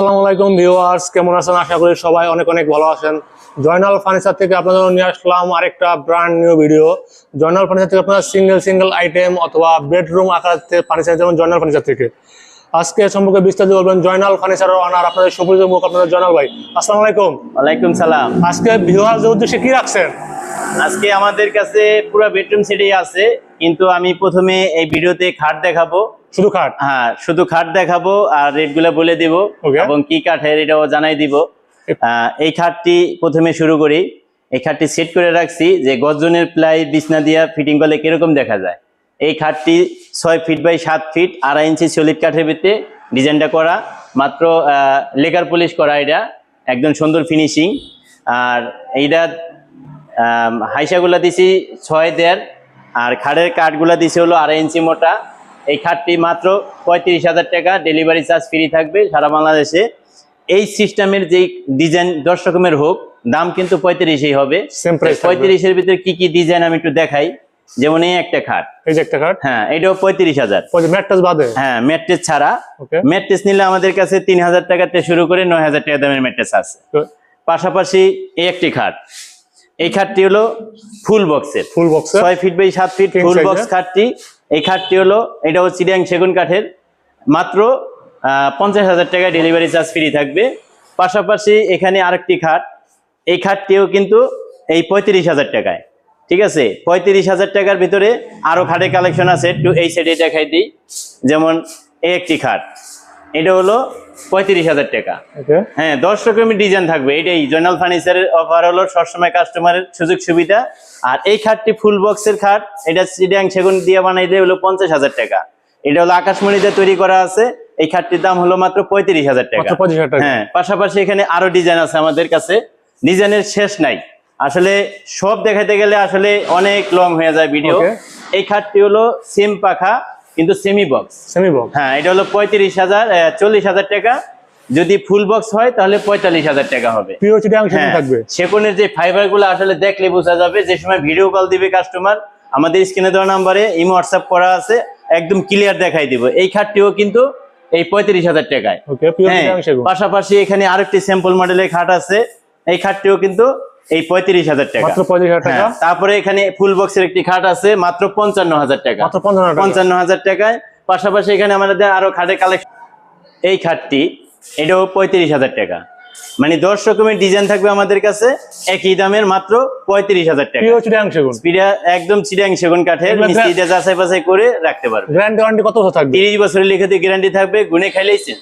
আসসালামু আলাইকুম ভিউয়ার্স, কেমন আছেন? আশা করি সবাই অনেক অনেক ভালো আছেন। জয়নাল ফার্নিচার থেকে আপনাদের নিয়ে আসলাম আরেকটা brand new video. Joynal furniture থেকে আপনারা সিঙ্গেল আইটেম অথবা বেডরুম আকার ফার্নিচার যেমন জয়নাল ফার্নিচার থেকে আজকে সম্পর্কে বিস্তারিত বলবেন জয়নাল ফার্নিচারের ওনার আপনাদের সুপরিচিত মুখ আপনাদের জয়নাল ভাই। আসসালামু আলাইকুম। ওয়ালাইকুম সালাম। আজকে ভিউয়ার্সদের উদ্দেশ্যে কি রাখছেন? আজকে আমাদের কাছে পুরো বেডরুম সেটই আছে, কিন্তু আমি প্রথমে এই ভিডিওতে খাট দেখাবো। শুধু খাট? হ্যাঁ, শুধু খাট দেখাবো আর রেটগুলো বলে দিব এবং কি কাঠের এটাও জানাই দিব। এই খাটটি প্রথমে শুরু করি। এই খাটটি সেট করে রাখছি যে গর্জনের প্লাই বিছনা দিয়া ফিটিং করলে কিরকম দেখা যায়। এই খাটটি 6 feet by 7 feet 2.5 inch solid কাঠের ভিতরে ডিজাইনটা করা, মাত্র লেকার পলিশ করা, এটা একদম সুন্দর ফিনিশিং। আর এইটা হাইসাগুলা দিছি 6.5, আর খাটের কাঠগুলা দিছি হলো 2.5 ইঞ্চি মোটা। এই খাটটি মাত্র 35,000 টাকা, ডেলিভারি চার্জ ফ্রি থাকবে সারা বাংলাদেশে। এই সিস্টেমের যে ডিজাইন 10 রকমের হোক, দাম কিন্তু 35ই হবে। 35-এর ভিতরে কি কি ডিজাইন আমি একটু দেখাই। যেমন এই একটা খাট, এই যে একটা খাট, হ্যাঁ, এটাও 35,000 ম্যাট্রেস বাদে। হ্যাঁ, ম্যাট্রেস ছাড়া। ম্যাট্রেস নিলে আমাদের কাছে 3,000 টাকা থেকে শুরু করে 9,000 টাকা দামের ম্যাট্রেস আছে। পাশাপাশি এই একটি খাট, এই খাটটি হলো ফুল বক্সের, 6 feet by 7 feet full box খাটটি। এই খাটটি হলো, এটাও চিটাং সেগুন কাঠের, মাত্র 50,000 টাকা ডেলিভারি চার্জ ফ্রি থাকবে। পাশাপাশি এখানে আরেকটি খাট, এই খাটটিও কিন্তু এই 35,000 টাকায়। ঠিক আছে, 35,000 টাকার ভিতরে আরো খাটের কালেকশন আছে, একটু এই সাইডে দেখাই দিই। যেমন এই একটি খাট, এটা হলো 35,000 টাকা। হ্যাঁ, 10 রকমের ডিজাইন থাকবে। এটাই জয়নাল ফার্নিচারের অফার হলো সবসময় কাস্টমারের সুযোগ সুবিধা। আর এই খাটটি ফুল বক্সের খাট, এটা চিটাং সেগুন দিয়ে বানাইলে হলো 50,000 টাকা। এটা হলো আকাশমণিতে তৈরি করা আছে। এই খাটটির দাম হলো মাত্র 35,000 টাকা। হ্যাঁ, পাশাপাশি এখানে আরো ডিজাইন আছে আমাদের কাছে, ডিজাইনের শেষ নাই। আসলে সব দেখাতে গেলে আসলে অনেক লং হয়ে যায় ভিডিও। এই খাটটি হলো সেম পাখা কিন্তু সেমি বক্স। হ্যাঁ, এটা হলো 40,000 টাকা। যদি ফুল বক্স হয় তাহলে 45,000 টাকা হবে। সেগুনের যে ফাইবার গুলো আসলে দেখলে বোঝা যাবে। যে সময় ভিডিও কল দিবে কাস্টমার, আমাদের স্ক্রিনে দেওয়া নাম্বারে ইমো হোয়াটসঅ্যাপ করা আছে, একদম ক্লিয়ার দেখাই দিব। এই খাটটিও কিন্তু এই 35,000 টাকায়। পাশাপাশি এখানে আরেকটি স্যাম্পল মডেলের খাট আছে, এই খাটটিও কিন্তু এই 35,000 টাকা। তারপরে এখানে ফুল বক্সের একটি খাট আছে, মাত্র 55,000 টাকা। 55,000 টাকায়। পাশাপাশি এখানে আমাদের আরো খাটের কালেকশন, এই খাটটি, এটাও 35,000 টাকা। মানে 10 রকমের ডিজাইন থাকবে আমাদের কাছে একই দামের, মাত্র 35,000 টাকা। একদম চিটাং সেগুন কাঠের, মিস্ত্রি যাচাই বাছাই করে রাখতে পারবে। 30 বছরের লিখিত গ্যারান্টি থাকবে। গুনে খাইলেই চেঞ্জ।